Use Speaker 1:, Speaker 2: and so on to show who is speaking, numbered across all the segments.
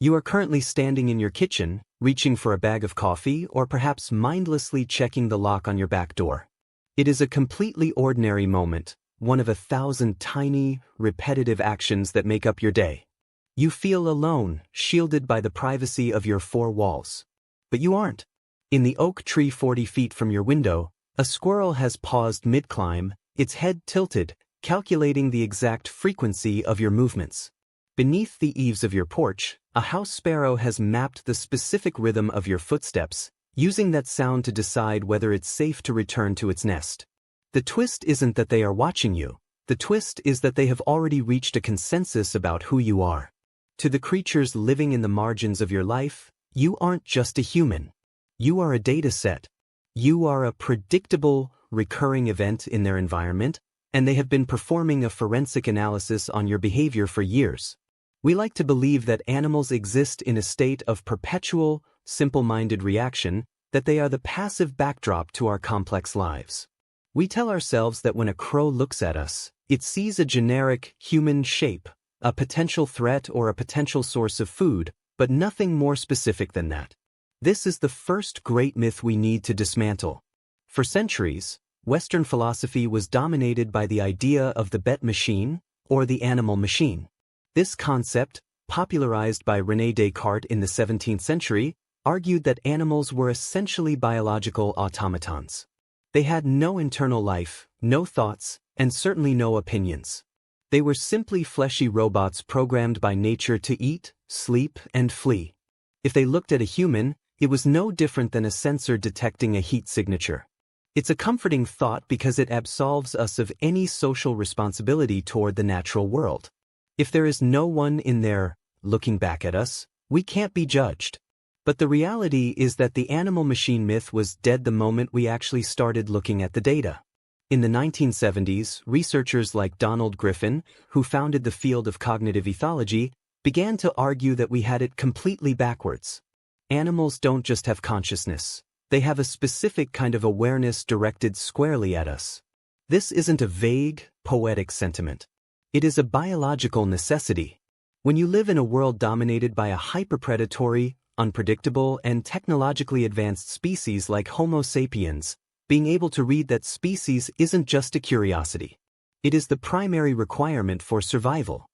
Speaker 1: You are currently standing in your kitchen, reaching for a bag of coffee or perhaps mindlessly checking the lock on your back door. It is a completely ordinary moment, one of 1,000 tiny, repetitive actions that make up your day. You feel alone, shielded by the privacy of your four walls. But you aren't. In the oak tree 40 feet from your window, a squirrel has paused mid-climb, its head tilted, calculating the exact frequency of your movements. Beneath the eaves of your porch, a house sparrow has mapped the specific rhythm of your footsteps, using that sound to decide whether it's safe to return to its nest. The twist isn't that they are watching you. The twist is that they have already reached a consensus about who you are. To the creatures living in the margins of your life, you aren't just a human. You are a data set. You are a predictable, recurring event in their environment, and they have been performing a forensic analysis on your behavior for years. We like to believe that animals exist in a state of perpetual, simple-minded reaction, that they are the passive backdrop to our complex lives. We tell ourselves that when a crow looks at us, it sees a generic, human shape, a potential threat or a potential source of food, but nothing more specific than that. This is the first great myth we need to dismantle. For centuries, Western philosophy was dominated by the idea of the bet machine, or the animal machine. This concept, popularized by René Descartes in the 17th century, argued that animals were essentially biological automatons. They had no internal life, no thoughts, and certainly no opinions. They were simply fleshy robots programmed by nature to eat, sleep, and flee. If they looked at a human, it was no different than a sensor detecting a heat signature. It's a comforting thought because it absolves us of any social responsibility toward the natural world. If there is no one in there, looking back at us, we can't be judged. But the reality is that the animal-machine myth was dead the moment we actually started looking at the data. In the 1970s, researchers like Donald Griffin, who founded the field of cognitive ethology, began to argue that we had it completely backwards. Animals don't just have consciousness. They have a specific kind of awareness directed squarely at us. This isn't a vague, poetic sentiment. It is a biological necessity. When you live in a world dominated by a hyperpredatory, unpredictable, and technologically advanced species like Homo sapiens, being able to read that species isn't just a curiosity. It is the primary requirement for survival.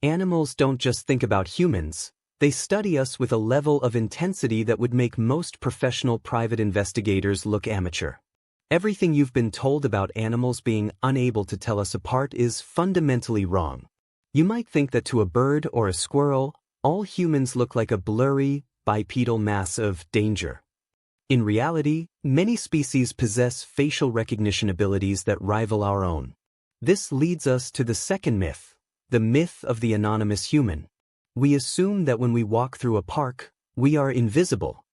Speaker 1: Animals don't just think about humans, they study us with a level of intensity that would make most professional private investigators look amateur. Everything you've been told about animals being unable to tell us apart is fundamentally wrong. You might think that to a bird or a squirrel, all humans look like a blurry, bipedal mass of danger. In reality, many species possess facial recognition abilities that rival our own. This leads us to the second myth, the myth of the anonymous human. We assume that when we walk through a park, we are invisible.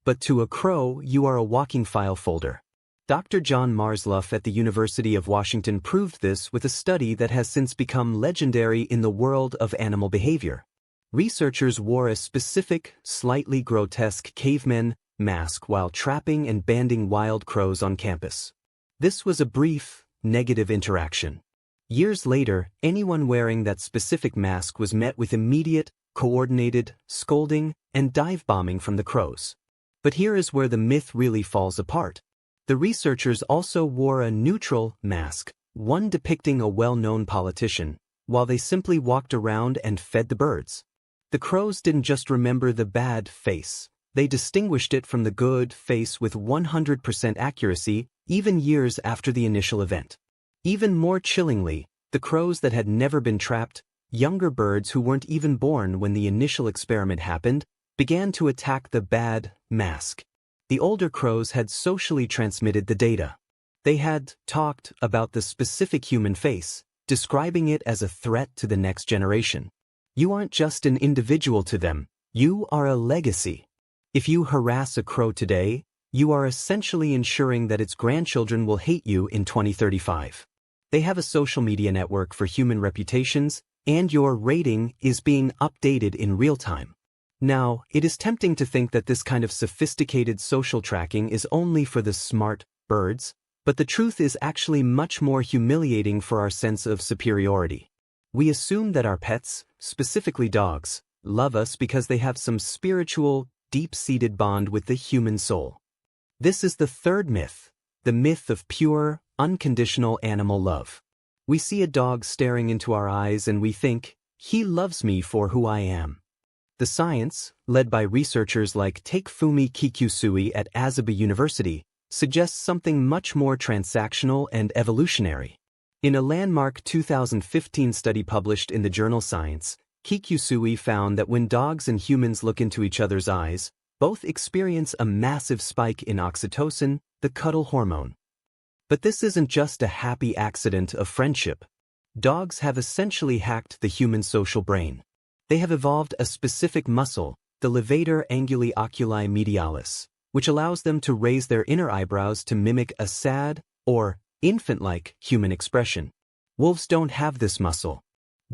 Speaker 1: But to a crow, you are a walking file folder. Dr. John Marsluff at the University of Washington proved this with a study that has since become legendary in the world of animal behavior. Researchers wore a specific, slightly grotesque caveman mask while trapping and banding wild crows on campus. This was a brief, negative interaction. Years later, anyone wearing that specific mask was met with immediate, coordinated, scolding, and dive bombing from the crows. But here is where the myth really falls apart. The researchers also wore a neutral mask, one depicting a well-known politician, while they simply walked around and fed the birds. The crows didn't just remember the bad face, they distinguished it from the good face with 100% accuracy, even years after the initial event. Even more chillingly, the crows that had never been trapped, younger birds who weren't even born when the initial experiment happened, began to attack the bad mask. The older crows had socially transmitted the data. They had talked about the specific human face, describing it as a threat to the next generation. You aren't just an individual to them, you are a legacy. If you harass a crow today, you are essentially ensuring that its grandchildren will hate you in 2035. They have a social media network for human reputations, and your rating is being updated in real time. Now, it is tempting to think that this kind of sophisticated social tracking is only for the smart birds, but the truth is actually much more humiliating for our sense of superiority. We assume that our pets, specifically dogs, love us because they have some spiritual, deep-seated bond with the human soul. This is the third myth, the myth of pure, unconditional animal love. We see a dog staring into our eyes and we think, he loves me for who I am. The science, led by researchers like Takefumi Kikusui at Asabu University, suggests something much more transactional and evolutionary. In a landmark 2015 study published in the journal Science, Kikusui found that when dogs and humans look into each other's eyes, both experience a massive spike in oxytocin, the cuddle hormone. But this isn't just a happy accident of friendship. Dogs have essentially hacked the human social brain. They have evolved a specific muscle, the levator anguli oculi medialis, which allows them to raise their inner eyebrows to mimic a sad, or infant-like, human expression. Wolves don't have this muscle.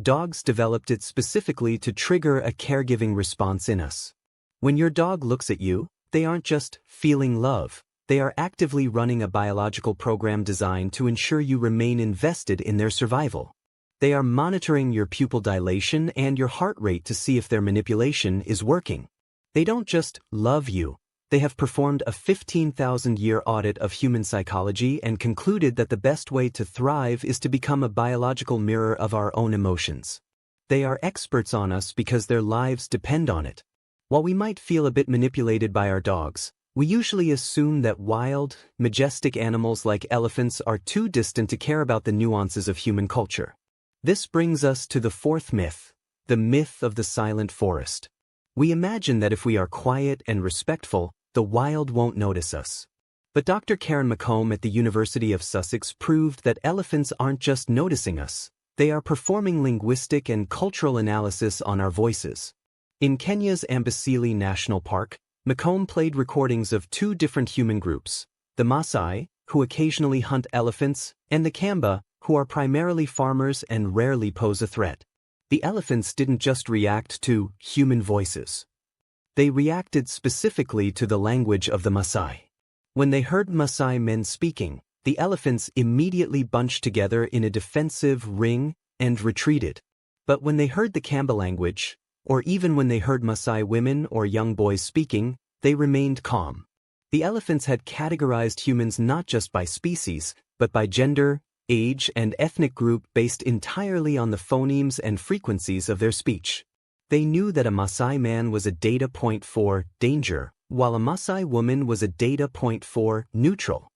Speaker 1: Dogs developed it specifically to trigger a caregiving response in us. When your dog looks at you, they aren't just feeling love. They are actively running a biological program designed to ensure you remain invested in their survival. They are monitoring your pupil dilation and your heart rate to see if their manipulation is working. They don't just love you. They have performed a 15,000-year audit of human psychology and concluded that the best way to thrive is to become a biological mirror of our own emotions. They are experts on us because their lives depend on it. While we might feel a bit manipulated by our dogs, we usually assume that wild, majestic animals like elephants are too distant to care about the nuances of human culture. This brings us to the fourth myth, the myth of the silent forest. We imagine that if we are quiet and respectful, the wild won't notice us. But Dr. Karen McComb at the University of Sussex proved that elephants aren't just noticing us, they are performing linguistic and cultural analysis on our voices. In Kenya's Amboseli National Park, McComb played recordings of two different human groups, the Maasai, who occasionally hunt elephants, and the Kamba, who are primarily farmers and rarely pose a threat. The elephants didn't just react to human voices. They reacted specifically to the language of the Maasai. When they heard Maasai men speaking, the elephants immediately bunched together in a defensive ring and retreated. But when they heard the Kamba language, or even when they heard Maasai women or young boys speaking, they remained calm. The elephants had categorized humans not just by species, but by gender, age, and ethnic group based entirely on the phonemes and frequencies of their speech. They knew that a Maasai man was a data point for danger, while a Maasai woman was a data point for neutral.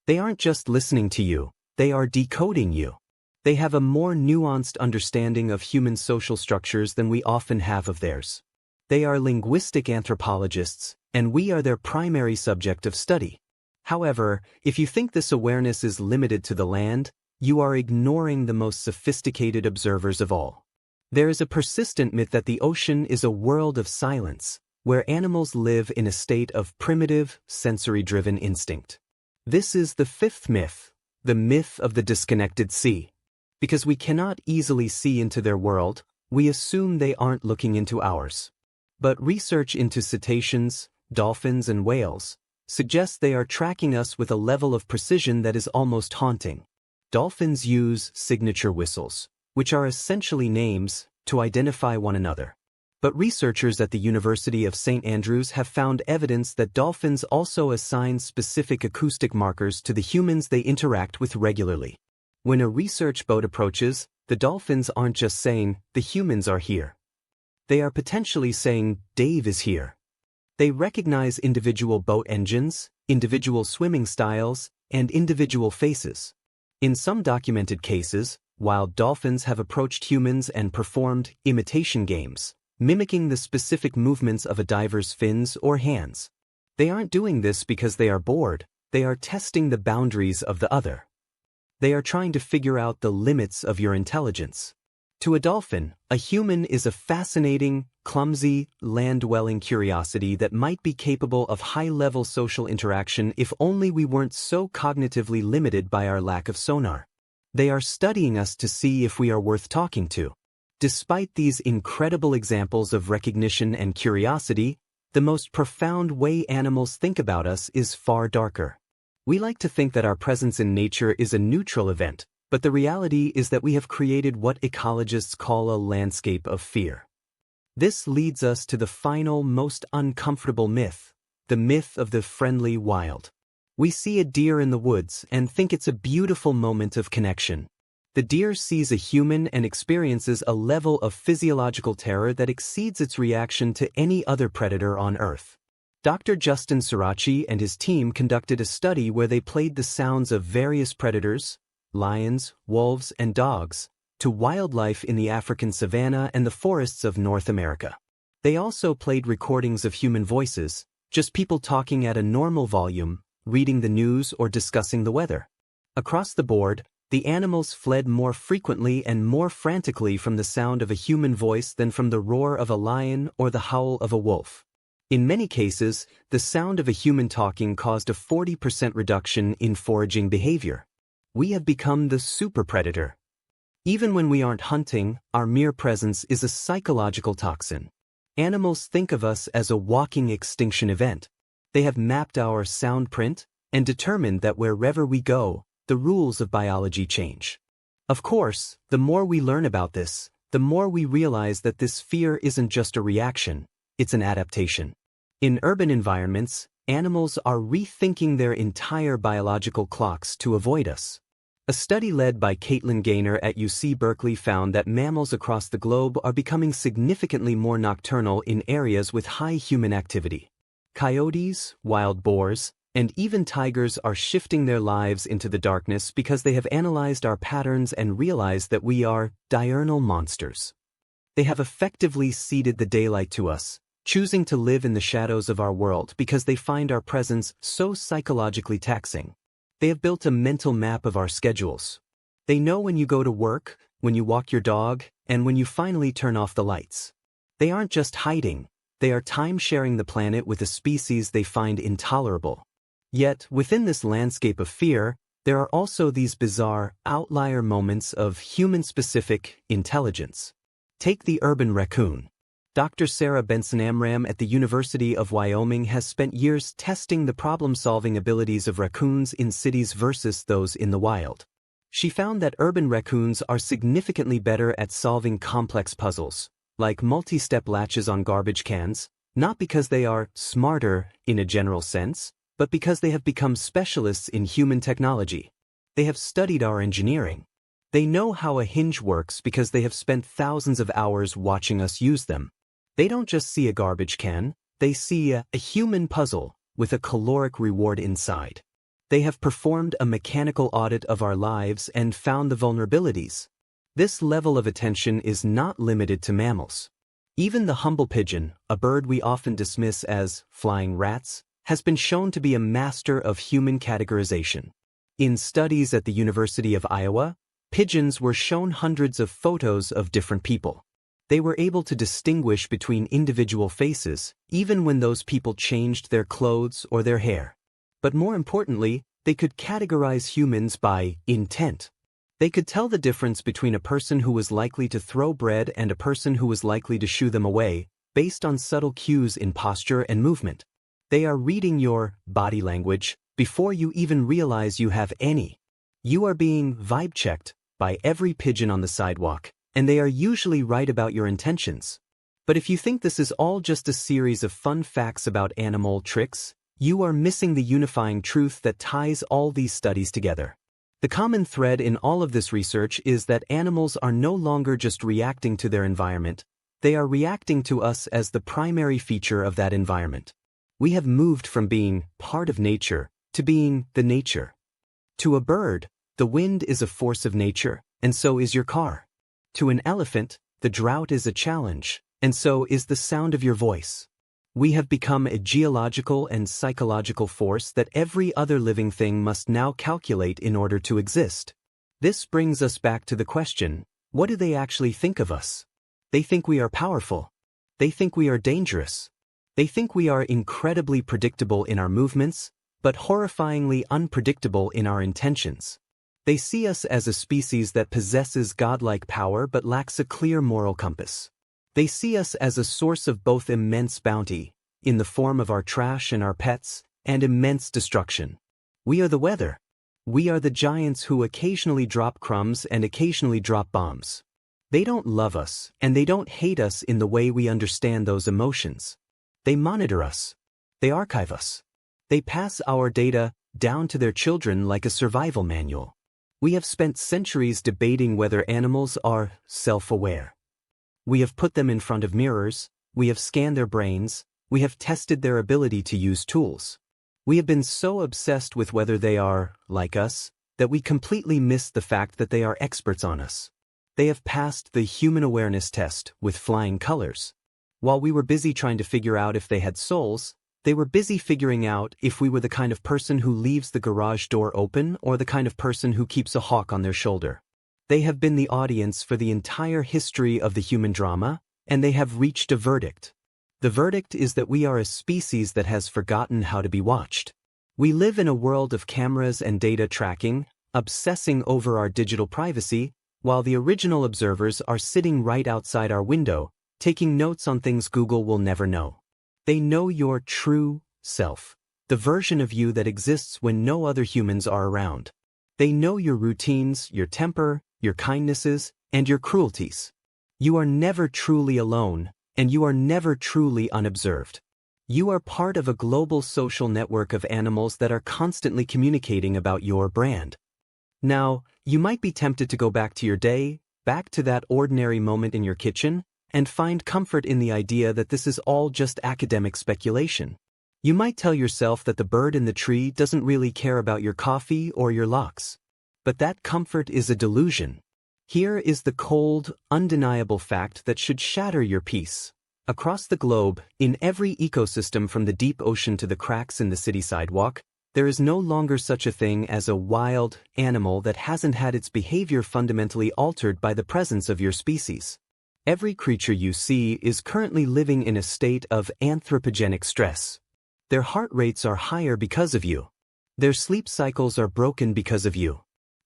Speaker 1: They aren't just listening to you, they are decoding you. They have a more nuanced understanding of human social structures than we often have of theirs. They are linguistic anthropologists, and we are their primary subject of study. However, if you think this awareness is limited to the land, you are ignoring the most sophisticated observers of all. There is a persistent myth that the ocean is a world of silence, where animals live in a state of primitive, sensory-driven instinct. This is the fifth myth, the myth of the disconnected sea. Because we cannot easily see into their world, we assume they aren't looking into ours. But research into cetaceans, dolphins, and whales suggests they are tracking us with a level of precision that is almost haunting. Dolphins use signature whistles, which are essentially names, to identify one another. But researchers at the University of St. Andrews have found evidence that dolphins also assign specific acoustic markers to the humans they interact with regularly. When a research boat approaches, the dolphins aren't just saying, "The humans are here." They are potentially saying, "Dave is here." They recognize individual boat engines, individual swimming styles, and individual faces. In some documented cases, wild dolphins have approached humans and performed imitation games, mimicking the specific movements of a diver's fins or hands. They aren't doing this because they are bored, they are testing the boundaries of the other. They are trying to figure out the limits of your intelligence. To a dolphin, a human is a fascinating, clumsy, land-dwelling curiosity that might be capable of high-level social interaction if only we weren't so cognitively limited by our lack of sonar. They are studying us to see if we are worth talking to. Despite these incredible examples of recognition and curiosity, the most profound way animals think about us is far darker. We like to think that our presence in nature is a neutral event, but the reality is that we have created what ecologists call a landscape of fear. This leads us to the final, most uncomfortable myth, the myth of the friendly wild. We see a deer in the woods and think it's a beautiful moment of connection. The deer sees a human and experiences a level of physiological terror that exceeds its reaction to any other predator on Earth. Dr. Justin Sirachi and his team conducted a study where they played the sounds of various predators, lions, wolves, and dogs, to wildlife in the African savanna and the forests of North America. They also played recordings of human voices, just people talking at a normal volume, reading the news or discussing the weather. Across the board, the animals fled more frequently and more frantically from the sound of a human voice than from the roar of a lion or the howl of a wolf. In many cases, the sound of a human talking caused a 40% reduction in foraging behavior. We have become the super predator. Even when we aren't hunting, our mere presence is a psychological toxin. Animals think of us as a walking extinction event. They have mapped our sound print and determined that wherever we go, the rules of biology change. Of course, the more we learn about this, the more we realize that this fear isn't just a reaction, it's an adaptation. In urban environments, animals are rethinking their entire biological clocks to avoid us. A study led by Caitlin Gaynor at UC Berkeley found that mammals across the globe are becoming significantly more nocturnal in areas with high human activity. Coyotes, wild boars, and even tigers are shifting their lives into the darkness because they have analyzed our patterns and realized that we are diurnal monsters. They have effectively ceded the daylight to us, choosing to live in the shadows of our world because they find our presence so psychologically taxing. They have built a mental map of our schedules. They know when you go to work, when you walk your dog, and when you finally turn off the lights. They aren't just hiding, they are time-sharing the planet with a species they find intolerable. Yet, within this landscape of fear, there are also these bizarre, outlier moments of human-specific intelligence. Take the urban raccoon. Dr. Sarah Benson-Amram at the University of Wyoming has spent years testing the problem-solving abilities of raccoons in cities versus those in the wild. She found that urban raccoons are significantly better at solving complex puzzles, like multi-step latches on garbage cans, not because they are smarter in a general sense, but because they have become specialists in human technology. They have studied our engineering. They know how a hinge works because they have spent thousands of hours watching us use them. They don't just see a garbage can, they see a human puzzle with a caloric reward inside. They have performed a mechanical audit of our lives and found the vulnerabilities. This level of attention is not limited to mammals. Even the humble pigeon, a bird we often dismiss as flying rats, has been shown to be a master of human categorization. In studies at the University of Iowa, pigeons were shown hundreds of photos of different people. They were able to distinguish between individual faces, even when those people changed their clothes or their hair. But more importantly, they could categorize humans by intent. They could tell the difference between a person who was likely to throw bread and a person who was likely to shoo them away, based on subtle cues in posture and movement. They are reading your body language before you even realize you have any. You are being vibe-checked by every pigeon on the sidewalk, and they are usually right about your intentions. But if you think this is all just a series of fun facts about animal tricks, you are missing the unifying truth that ties all these studies together. The common thread in all of this research is that animals are no longer just reacting to their environment, they are reacting to us as the primary feature of that environment. We have moved from being part of nature to being the nature. To a bird, the wind is a force of nature, and so is your car. To an elephant, the drought is a challenge, and so is the sound of your voice. We have become a geological and psychological force that every other living thing must now calculate in order to exist. This brings us back to the question, what do they actually think of us? They think we are powerful. They think we are dangerous. They think we are incredibly predictable in our movements, but horrifyingly unpredictable in our intentions. They see us as a species that possesses godlike power but lacks a clear moral compass. They see us as a source of both immense bounty, in the form of our trash and our pets, and immense destruction. We are the weather. We are the giants who occasionally drop crumbs and occasionally drop bombs. They don't love us, and they don't hate us in the way we understand those emotions. They monitor us. They archive us. They pass our data down to their children like a survival manual. We have spent centuries debating whether animals are self-aware. We have put them in front of mirrors, we have scanned their brains, we have tested their ability to use tools. We have been so obsessed with whether they are, like us, that we completely missed the fact that they are experts on us. They have passed the human awareness test with flying colors. While we were busy trying to figure out if they had souls, they were busy figuring out if we were the kind of person who leaves the garage door open or the kind of person who keeps a hawk on their shoulder. They have been the audience for the entire history of the human drama, and they have reached a verdict. The verdict is that we are a species that has forgotten how to be watched. We live in a world of cameras and data tracking, obsessing over our digital privacy, while the original observers are sitting right outside our window, taking notes on things Google will never know. They know your true self, the version of you that exists when no other humans are around. They know your routines, your temper, your kindnesses, and your cruelties. You are never truly alone, and you are never truly unobserved. You are part of a global social network of animals that are constantly communicating about your brand. Now, you might be tempted to go back to your day, back to that ordinary moment in your kitchen, and find comfort in the idea that this is all just academic speculation. You might tell yourself that the bird in the tree doesn't really care about your coffee or your locks. But that comfort is a delusion. Here is the cold, undeniable fact that should shatter your peace. Across the globe, in every ecosystem from the deep ocean to the cracks in the city sidewalk, there is no longer such a thing as a wild animal that hasn't had its behavior fundamentally altered by the presence of your species. Every creature you see is currently living in a state of anthropogenic stress. Their heart rates are higher because of you. Their sleep cycles are broken because of you.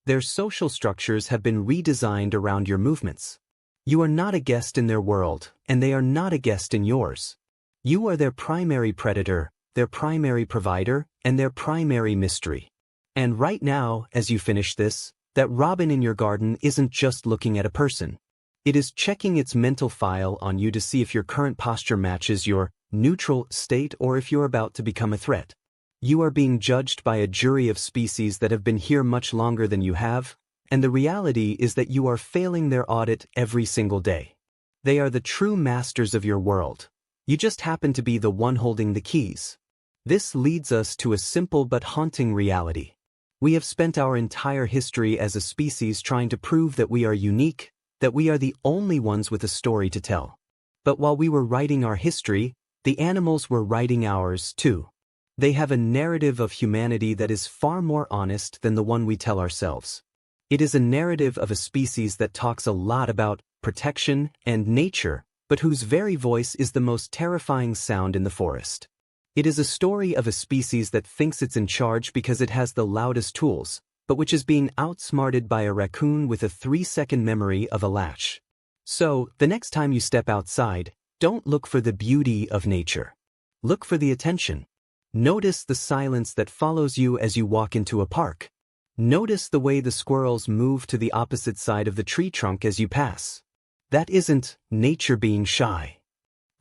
Speaker 1: Their social structures have been redesigned around your movements. You are not a guest in their world, and they are not a guest in yours. You are their primary predator, their primary provider, and their primary mystery. And right now, as you finish this, that robin in your garden isn't just looking at a person. It is checking its mental file on you to see if your current posture matches your neutral state or if you're about to become a threat. You are being judged by a jury of species that have been here much longer than you have, and the reality is that you are failing their audit every single day. They are the true masters of your world. You just happen to be the one holding the keys. This leads us to a simple but haunting reality. We have spent our entire history as a species trying to prove that we are unique, that we are the only ones with a story to tell. But while we were writing our history, the animals were writing ours too. They have a narrative of humanity that is far more honest than the one we tell ourselves. It is a narrative of a species that talks a lot about protection and nature, but whose very voice is the most terrifying sound in the forest. It is a story of a species that thinks it's in charge because it has the loudest tools, but which is being outsmarted by a raccoon with a 3-second memory of a latch. So, the next time you step outside, don't look for the beauty of nature. Look for the attention. Notice the silence that follows you as you walk into a park. Notice the way the squirrels move to the opposite side of the tree trunk as you pass. That isn't nature being shy.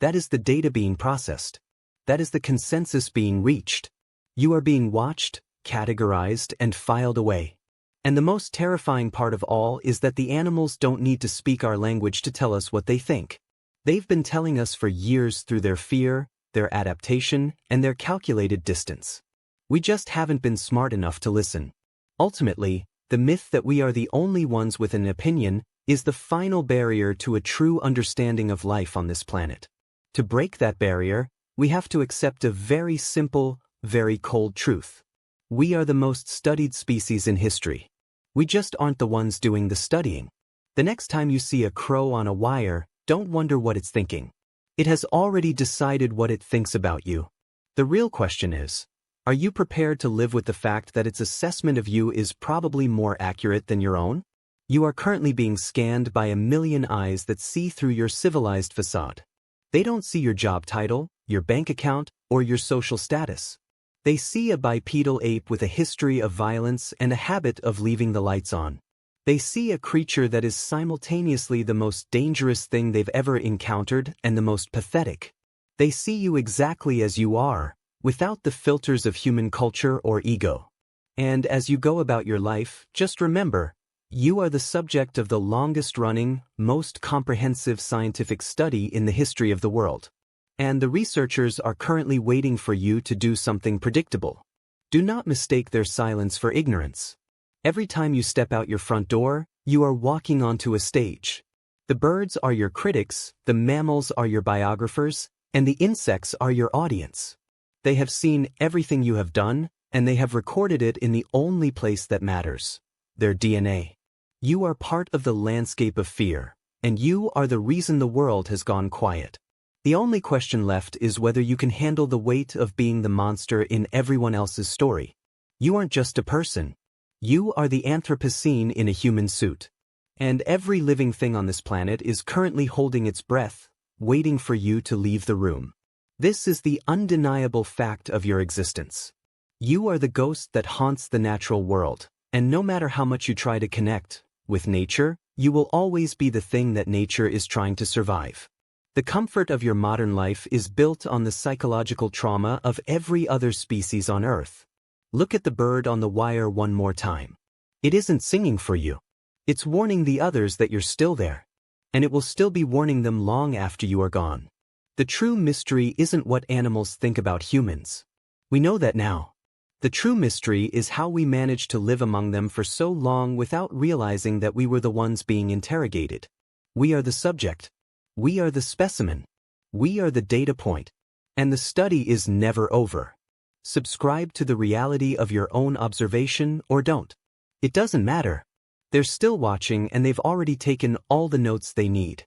Speaker 1: That is the data being processed. That is the consensus being reached. You are being watched, categorized, and filed away. And the most terrifying part of all is that the animals don't need to speak our language to tell us what they think. They've been telling us for years through their fear, their adaptation, and their calculated distance. We just haven't been smart enough to listen. Ultimately, the myth that we are the only ones with an opinion is the final barrier to a true understanding of life on this planet. To break that barrier, we have to accept a very simple, very cold truth. We are the most studied species in history. We just aren't the ones doing the studying. The next time you see a crow on a wire, don't wonder what it's thinking. It has already decided what it thinks about you. The real question is, are you prepared to live with the fact that its assessment of you is probably more accurate than your own? You are currently being scanned by a million eyes that see through your civilized facade. They don't see your job title, your bank account, or your social status. They see a bipedal ape with a history of violence and a habit of leaving the lights on. They see a creature that is simultaneously the most dangerous thing they've ever encountered and the most pathetic. They see you exactly as you are, without the filters of human culture or ego. And as you go about your life, just remember, you are the subject of the longest-running, most comprehensive scientific study in the history of the world. And the researchers are currently waiting for you to do something predictable. Do not mistake their silence for ignorance. Every time you step out your front door, you are walking onto a stage. The birds are your critics, the mammals are your biographers, and the insects are your audience. They have seen everything you have done, and they have recorded it in the only place that matters, their DNA. You are part of the landscape of fear, and you are the reason the world has gone quiet. The only question left is whether you can handle the weight of being the monster in everyone else's story. You aren't just a person. You are the Anthropocene in a human suit. And every living thing on this planet is currently holding its breath, waiting for you to leave the room. This is the undeniable fact of your existence. You are the ghost that haunts the natural world, and no matter how much you try to connect with nature, you will always be the thing that nature is trying to survive. The comfort of your modern life is built on the psychological trauma of every other species on Earth. Look at the bird on the wire one more time. It isn't singing for you. It's warning the others that you're still there. And it will still be warning them long after you are gone. The true mystery isn't what animals think about humans. We know that now. The true mystery is how we managed to live among them for so long without realizing that we were the ones being interrogated. We are the subject. We are the specimen. We are the data point. And the study is never over. Subscribe to the reality of your own observation or don't. It doesn't matter. They're still watching and they've already taken all the notes they need.